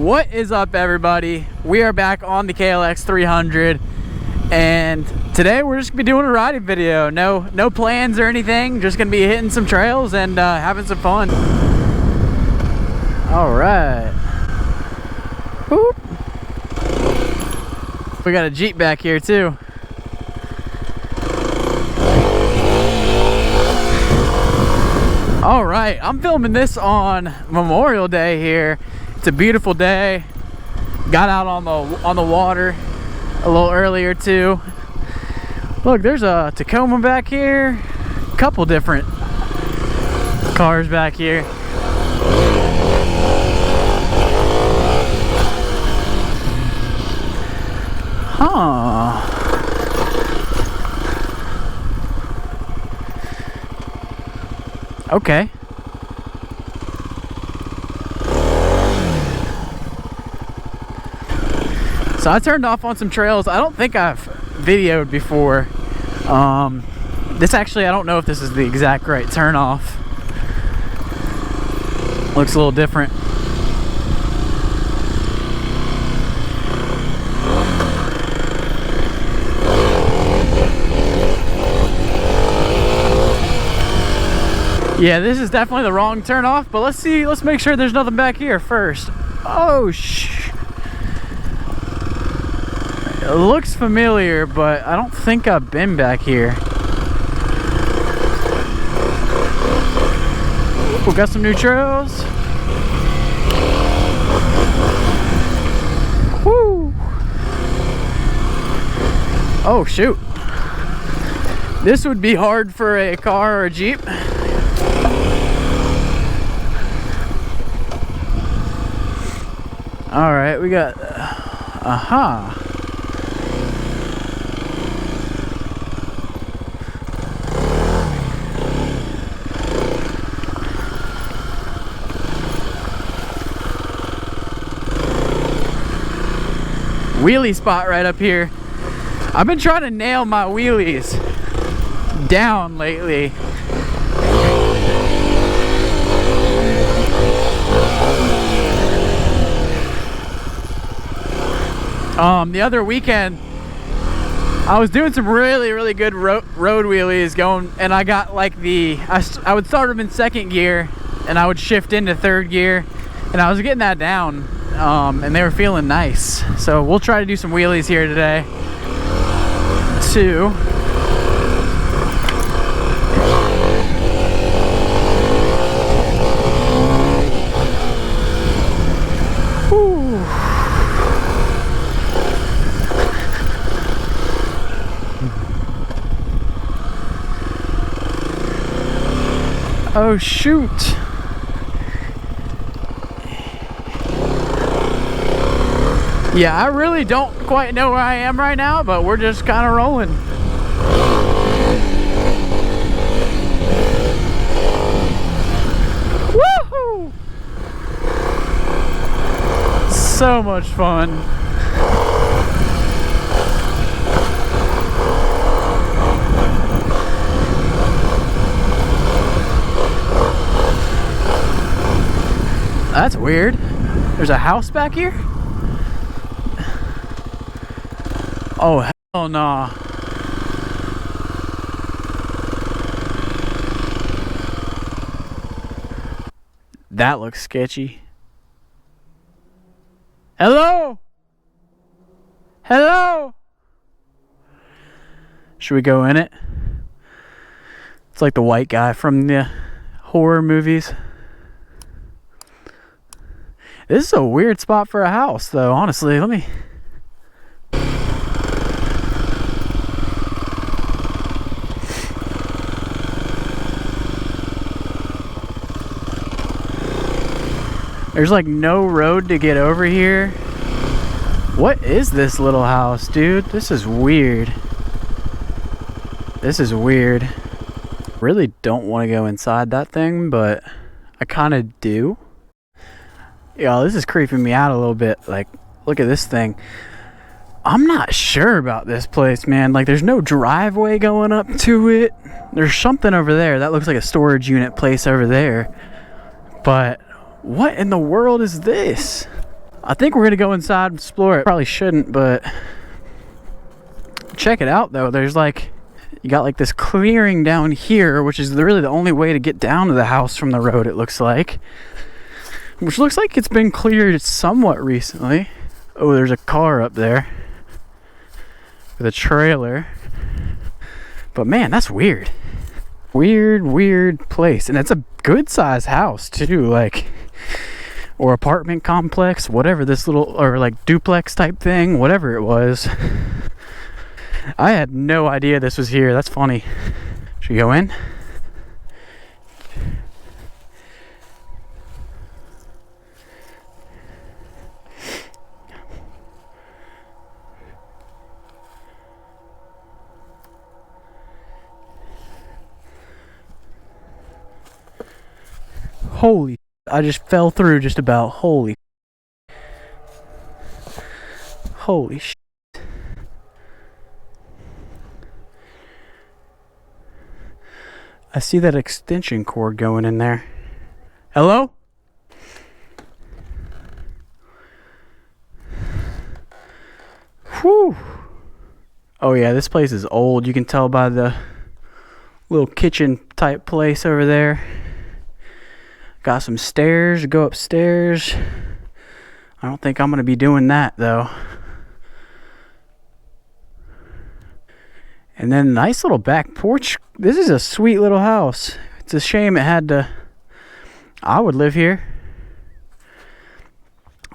What is up, everybody? We are back on the KLX 300, and today we're just gonna be doing a riding video. No plans or anything, just gonna be hitting some trails and having some fun. All right. Whoop. We got a Jeep back here too. All right, I'm filming this on Memorial Day here. It's a beautiful day. Got out on the water a little earlier too. Look, there's a Tacoma back here. A couple different cars back here. Huh. Okay. So I turned off on some trails. I don't think I've videoed before. This actually, I don't know if this is the exact right turn off. Looks a little different. Yeah, this is definitely the wrong turn off, but let's make sure there's nothing back here first. Oh, it looks familiar, but I don't think I've been back here. We got some new trails. Woo! Oh, shoot. This would be hard for a car or a Jeep. All right, we got, wheelie spot right up here. I've been trying to nail my wheelies down lately. The other weekend I was doing some really good road wheelies going, and I got like I would start them in second gear and I would shift into third gear, and I was getting that down, and they were feeling nice. So we'll try to do some wheelies here today too. Oh shoot. Yeah, I really don't quite know where I am right now, but we're just kind of rolling. Woohoo! So much fun. That's weird. There's a house back here? Oh, hell nah. That looks sketchy. Hello? Hello? Should we go in it? It's like the white guy from the horror movies. This is a weird spot for a house, though, honestly. Let me... There's like no road to get over here. What is this little house, dude? This is weird. This is weird. Really don't want to go inside that thing, but I kind of do. Yo, this is creeping me out a little bit. Like, look at this thing. I'm not sure about this place, man. Like, there's no driveway going up to it. There's something over there. That looks like a storage unit place over there. But what in the world is this? I think we're gonna go inside and explore it. Probably shouldn't, but check it out though. There's like, you got like this clearing down here, which is really the only way to get down to the house from the road, it looks like. Which looks like it's been cleared somewhat recently. Oh, there's a car up there with a trailer. But man, that's weird. Weird place. And it's a good sized house too, like, or apartment complex, whatever this little, or like duplex type thing, whatever it was. I had no idea this was here. That's funny. Should we go in? Holy, I just fell through just about. Holy shit. I see that extension cord going in there. Hello? Whew. Oh yeah, this place is old. You can tell by the little kitchen type place over there. Got some stairs to go upstairs. I don't think I'm gonna be doing that though. And then nice little back porch. This is a sweet little house. It's a shame it had to, I would live here.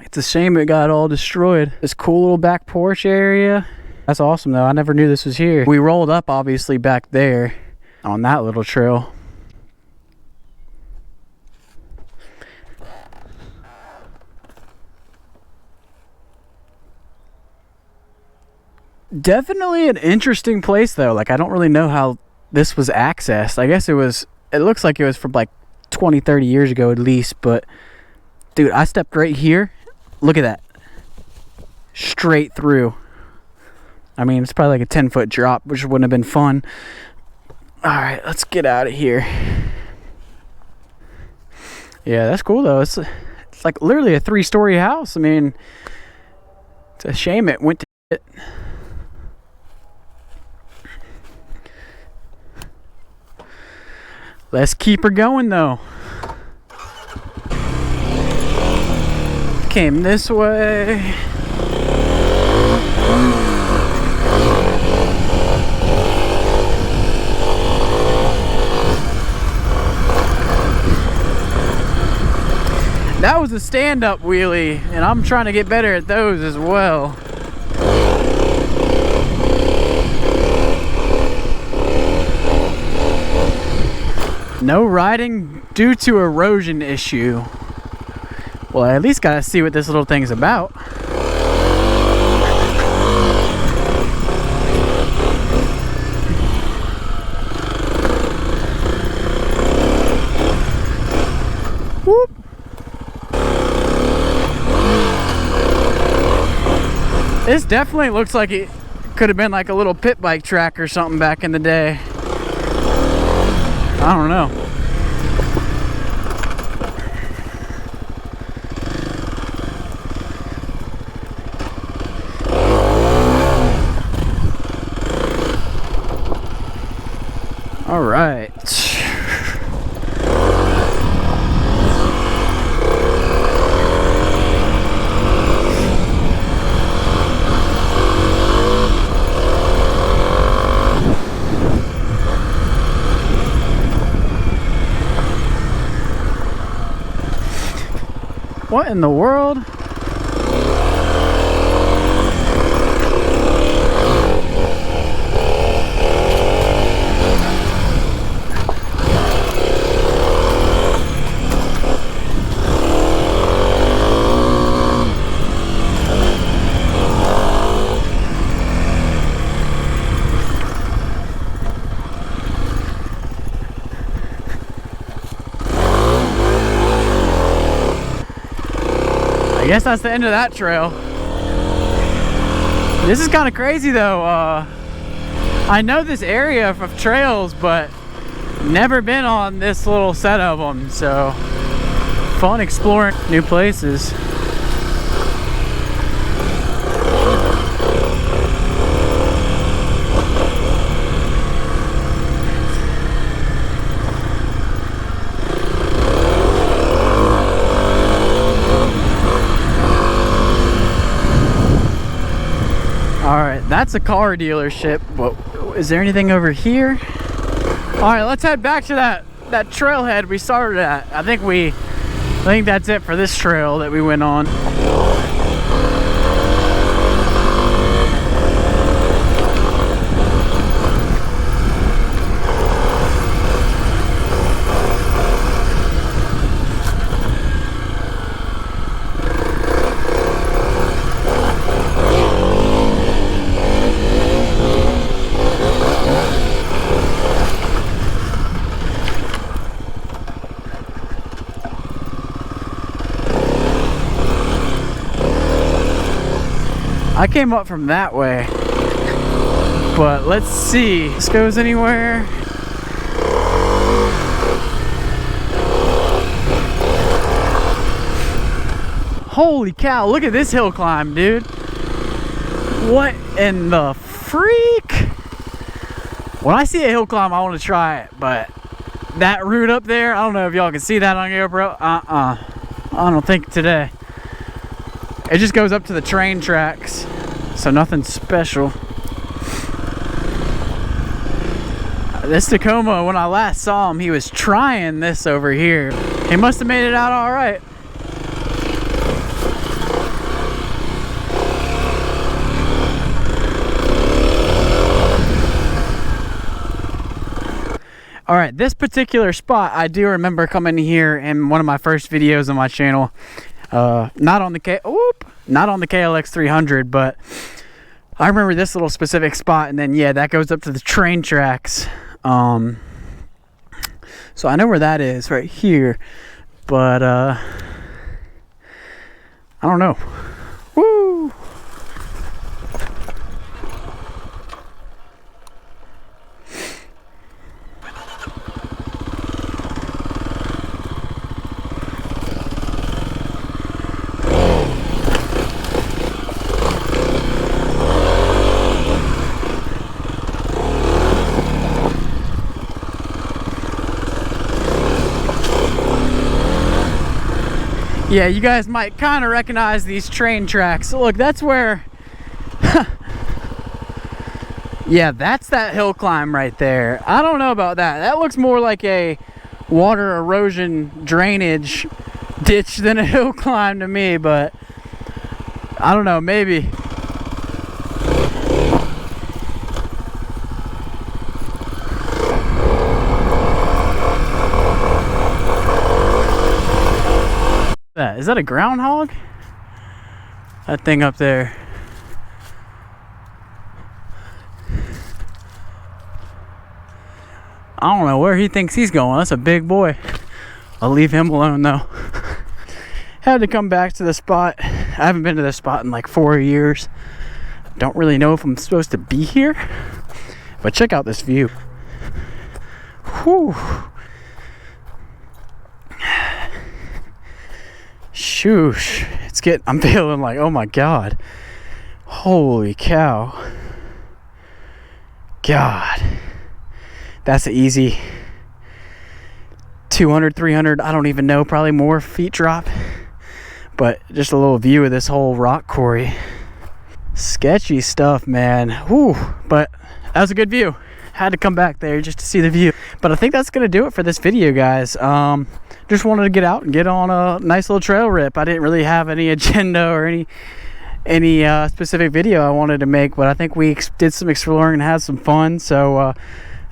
It's a shame it got all destroyed. This cool little back porch area. That's awesome though. I never knew this was here. We rolled up obviously back there on that little trail. Definitely an interesting place though. Like, I don't really know how this was accessed. I guess it looks like it was from like 20-30 years ago at least. But dude, I stepped right here. Look at that. Straight through. I mean, it's probably like a 10-foot drop, which wouldn't have been fun. All right, let's get out of here. Yeah, that's cool though. It's like literally a 3-story house. I mean, it's a shame it went to shit. Let's keep her going though. Came this way. That was a stand-up wheelie, and I'm trying to get better at those as well. No riding due to erosion issue. Well, I at least gotta see what this little thing's about. Whoop. This definitely looks like it could have been like a little pit bike track or something back in the day. I don't know. All right. What in the world? I guess that's the end of that trail. This is kind of crazy though. I know this area of trails, but never been on this little set of them. So fun exploring new places. That's a car dealership, but is there anything over here? All right, let's head back to that trailhead we started at. I think that's it for this trail that we went on. I came up from that way, but let's see if this goes anywhere. Holy cow, look at this hill climb, dude. What in the freak? When I see a hill climb, I want to try it, but that route up there, I don't know if y'all can see that on GoPro. I don't think today. It just goes up to the train tracks, so nothing special. This Tacoma, when I last saw him, he was trying this over here. He must have made it out all right. All right, this particular spot, I do remember coming here in one of my first videos on my channel. Not on the KLX 300, but I remember this little specific spot, and then yeah, that goes up to the train tracks. So I know where that is right here, but I don't know. Woo! Yeah, you guys might kind of recognize these train tracks. So look, that's where, yeah, that's that hill climb right there. I don't know about that. That looks more like a water erosion drainage ditch than a hill climb to me, but I don't know, maybe. Is that a groundhog? That thing up there. I don't know where he thinks he's going. That's a big boy. I'll leave him alone though. Had to come back to the spot. I haven't been to this spot in like 4 years. Don't really know if I'm supposed to be here, but check out this view. Whew. Shoosh, I'm feeling like, oh my God, holy cow, God, that's an easy 200, 300, I don't even know, probably more feet drop, but just a little view of this whole rock quarry. Sketchy stuff, man. Whew, but that was a good view. Had to come back there just to see the view. But I think that's gonna do it for this video, guys. Just wanted to get out and get on a nice little trail rip. I didn't really have any agenda or any specific video I wanted to make, but I think we did some exploring and had some fun. So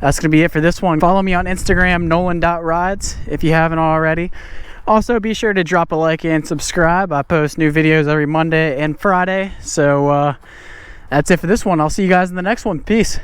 that's gonna be it for this one. Follow me on Instagram, nolan.rides, if you haven't already. Also, be sure to drop a like and subscribe. I post new videos every Monday and Friday. So that's it for this one. I'll see you guys in the next one. Peace.